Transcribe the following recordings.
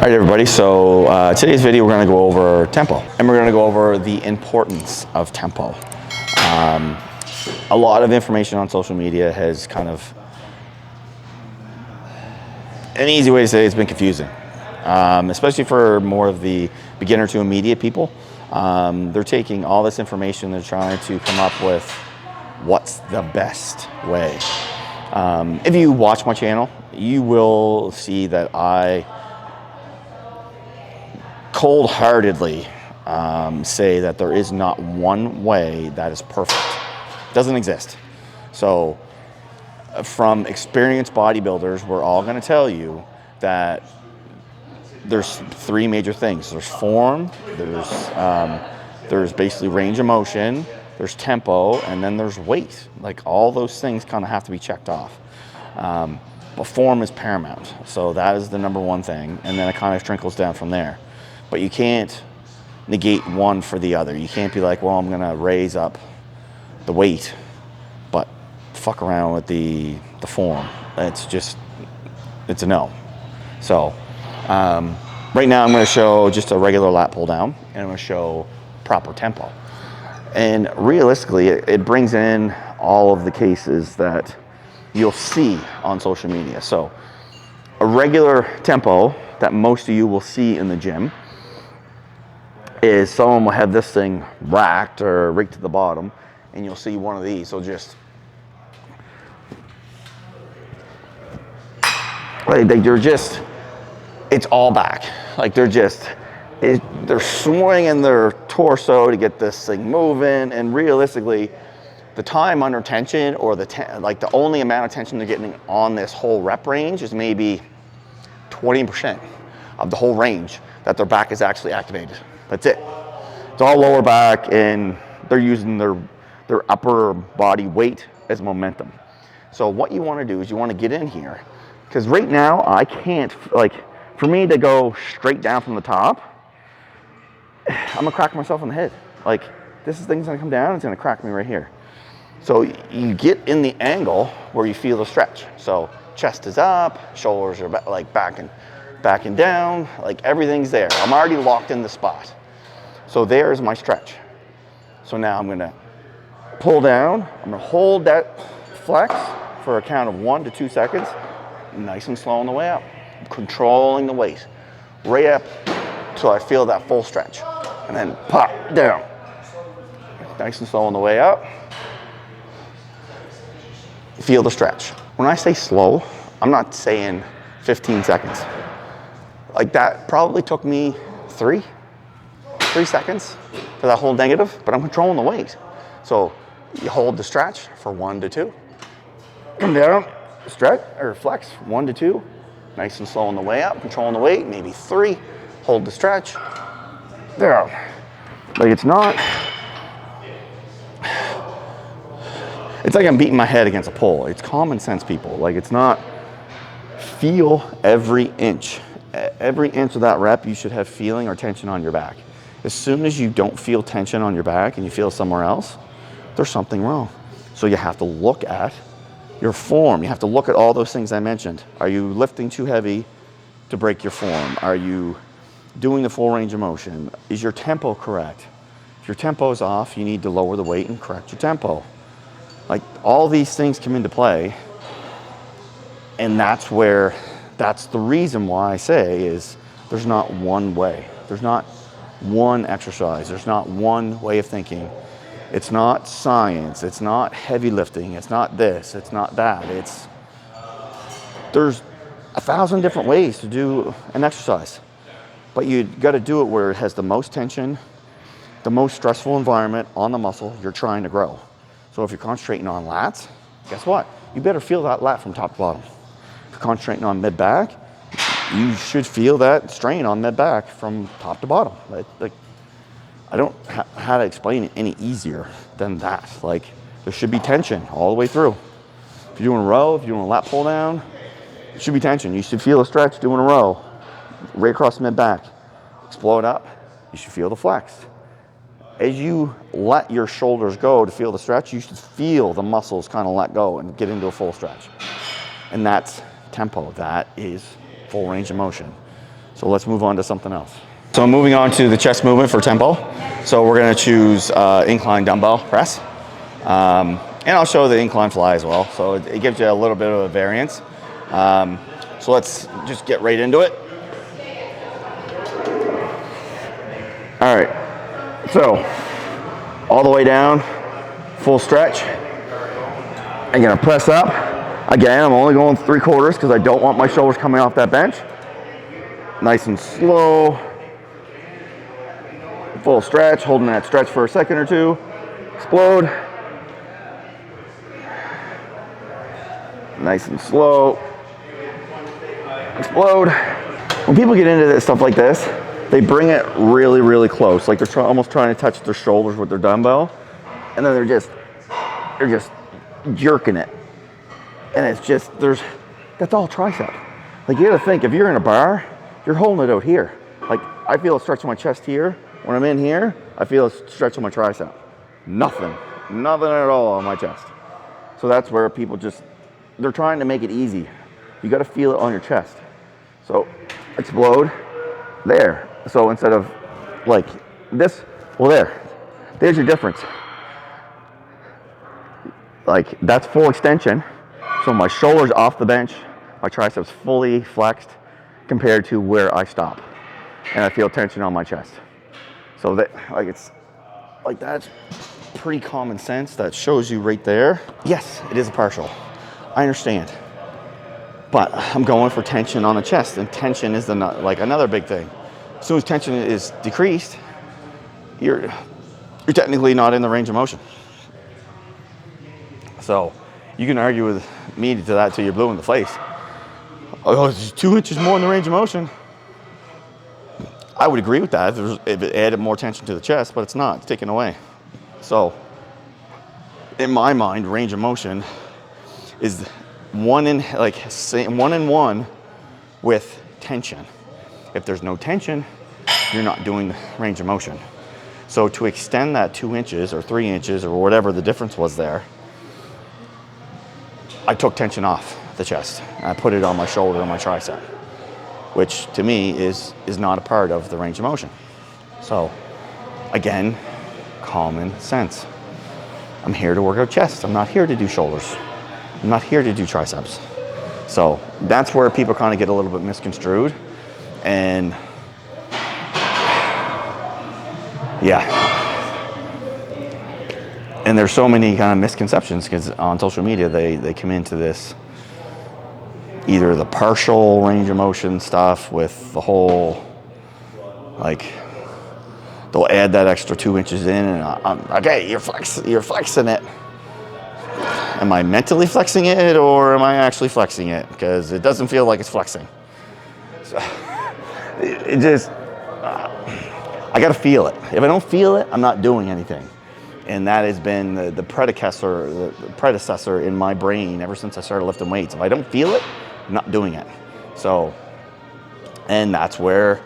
All right, everybody, so today's video we're going to go over tempo, and we're going to go over the importance of tempo. A lot of information on social media has kind of, an easy way to say it's been confusing, especially for more of the beginner to immediate people. They're taking all this information, they're trying to come up with what's the best way. If you watch my channel, you will see that I cold-heartedly say that there is not one way that is perfect. It doesn't exist. So from experienced bodybuilders, we're all going to tell you that there's three major things. There's form, there's basically range of motion, there's tempo, and then there's weight. Like, all those things kind of have to be checked off. But form is paramount. So that is the number one thing, and then it kind of trickles down from there. But you can't negate one for the other. You can't be like, well, I'm going to raise up the weight, but fuck around with the form. It's a no. So right now I'm going to show just a regular lat pull down, and I'm going to show proper tempo. And realistically, it brings in all of the cases that you'll see on social media. So a regular tempo that most of you will see in the gym is someone will have this thing racked or rigged to the bottom, and you'll see one of these. So just like it's all back. Like they're swinging their torso to get this thing moving, and realistically, the time under tension, or the only amount of tension they're getting on this whole rep range is maybe 20% of the whole range that their back is actually activated. That's it. It's all lower back, and they're using their upper body weight as momentum. So what you want to do is you want to get in here, because right now I can't, like, for me to go straight down from the top, I'm gonna crack myself in the head. Like, this thing's gonna come down, it's gonna crack me right here. So you get in the angle where you feel the stretch. So chest is up, shoulders are back and down, like everything's there. I'm already locked in the spot. So there's my stretch. So now I'm gonna pull down, I'm gonna hold that flex for a count of 1 to 2 seconds, nice and slow on the way up, controlling the weight, right up till I feel that full stretch, and then pop down, nice and slow on the way up, feel the stretch. When I say slow, I'm not saying 15 seconds. Like, that probably took me 3 seconds for that whole negative, but I'm controlling the weight. So you hold the stretch for 1 to 2, come down, stretch or flex 1 to 2, nice and slow on the way up, controlling the weight, maybe 3, hold the stretch, there. Like, it's like I'm beating my head against a pole. It's common sense, people. Like, it's not, feel every inch. Every inch of that rep, you should have feeling or tension on your back. As soon as you don't feel tension on your back and you feel somewhere else, there's something wrong. So you have to look at your form. You have to look at all those things I mentioned. Are you lifting too heavy to break your form? Are you doing the full range of motion? Is your tempo correct? If your tempo is off, you need to lower the weight and correct your tempo. Like, all these things come into play, and that's the reason why I say is there's not one way. There's not one exercise. There's not one way of thinking. It's not science. It's not heavy lifting. It's not this. It's not that. There's 1,000 different ways to do an exercise, but you got to do it where it has the most tension, the most stressful environment on the muscle you're trying to grow. So if you're concentrating on lats, guess what? You better feel that lat from top to bottom. If you're concentrating on mid-back, you should feel that strain on mid-back from top to bottom. Like, I don't know how to explain it any easier than that. Like, there should be tension all the way through. If you're doing a row, if you're doing a lat pull down, it should be tension. You should feel a stretch doing a row, right across the mid-back. Explode up, you should feel the flex. As you let your shoulders go to feel the stretch, you should feel the muscles kind of let go and get into a full stretch. And that's tempo. That is full range of motion. So let's move on to something else. So moving on to the chest movement for tempo. So we're gonna choose incline dumbbell press. And I'll show the incline fly as well. So it gives you a little bit of a variance. So let's just get right into it. All right, so all the way down, full stretch. I'm gonna press up. Again, I'm only going 3/4 because I don't want my shoulders coming off that bench. Nice and slow. Full stretch, holding that stretch for a second or two. Explode. Nice and slow. Explode. When people get into this stuff like this, they bring it really, really close. Like they're almost trying to touch their shoulders with their dumbbell. And then they're just jerking it. And it's just, that's all tricep. Like you gotta think, if you're in a bar, you're holding it out here. Like I feel a stretch in my chest here. When I'm in here, I feel a stretch on my tricep. Nothing at all on my chest. So that's where people they're trying to make it easy. You gotta feel it on your chest. So explode, there. So instead of like this, well there's your difference. Like that's full extension. So my shoulders off the bench, my triceps fully flexed compared to where I stop. And I feel tension on my chest. So that, that's pretty common sense. That shows you right there. Yes, it is a partial. I understand. But I'm going for tension on the chest, and tension is another big thing. As soon as tension is decreased, you're technically not in the range of motion. So you can argue with me to that till you're blue in the face. Oh, it's 2 inches more in the range of motion. I would agree with that if it added more tension to the chest, but it's not. It's taken away. So in my mind, range of motion is one in one with tension. If there's no tension, you're not doing the range of motion. So to extend that 2 inches or 3 inches or whatever the difference was there, I took tension off the chest. I put it on my shoulder and my tricep, which to me is not a part of the range of motion. So again, common sense. I'm here to work out chest. I'm not here to do shoulders. I'm not here to do triceps. So that's where people kind of get a little bit misconstrued. And yeah. And there's so many kind of misconceptions because on social media, they come into this, either the partial range of motion stuff with the whole, like, they'll add that extra 2 inches in and okay, you're flexing it. Am I mentally flexing it or am I actually flexing it? Because it doesn't feel like it's flexing. So it just, I gotta feel it. If I don't feel it, I'm not doing anything. And that has been the predecessor in my brain ever since I started lifting weights. If I don't feel it, I'm not doing it. So, and that's where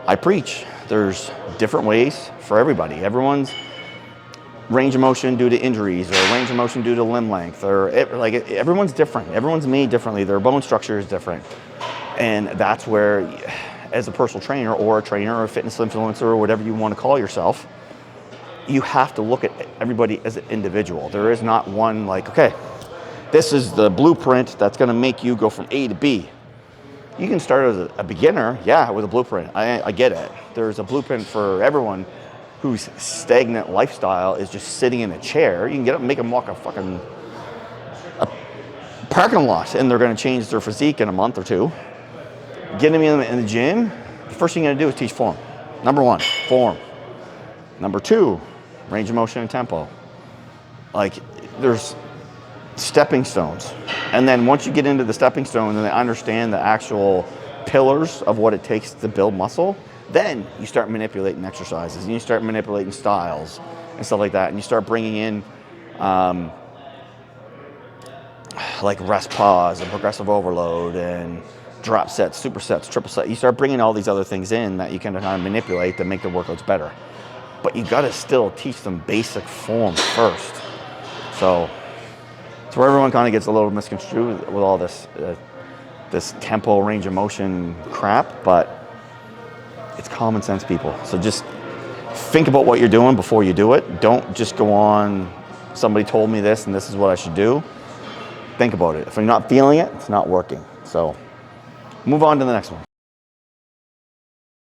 I preach. There's different ways for everybody. Everyone's range of motion due to injuries, or range of motion due to limb length, or everyone's different. Everyone's made differently. Their bone structure is different. And that's where, as a personal trainer or a trainer or a fitness influencer or whatever you want to call yourself, you have to look at everybody as an individual. There is not one like, okay, this is the blueprint that's gonna make you go from A to B. You can start as a beginner, yeah, with a blueprint. I get it. There's a blueprint for everyone whose stagnant lifestyle is just sitting in a chair. You can get up and make them walk a parking lot, and they're gonna change their physique in a month or two. Getting them in the gym, the first thing you're gonna do is teach form. Number one, form. Number two, range of motion and tempo. Like, there's stepping stones. And then once you get into the stepping stones and they understand the actual pillars of what it takes to build muscle, then you start manipulating exercises and you start manipulating styles and stuff like that. And you start bringing in like rest pause and progressive overload and drop sets, supersets, triple set. You start bringing all these other things in that you can kind of manipulate to make the workouts better. But you got to still teach them basic form first. So it's where everyone kind of gets a little misconstrued with all this tempo, range of motion crap. But common sense people. So just think about what you're doing before you do it. Don't just go on, somebody told me this and this is what I should do. Think about it. If you're not feeling it, it's not working. So move on to the next one.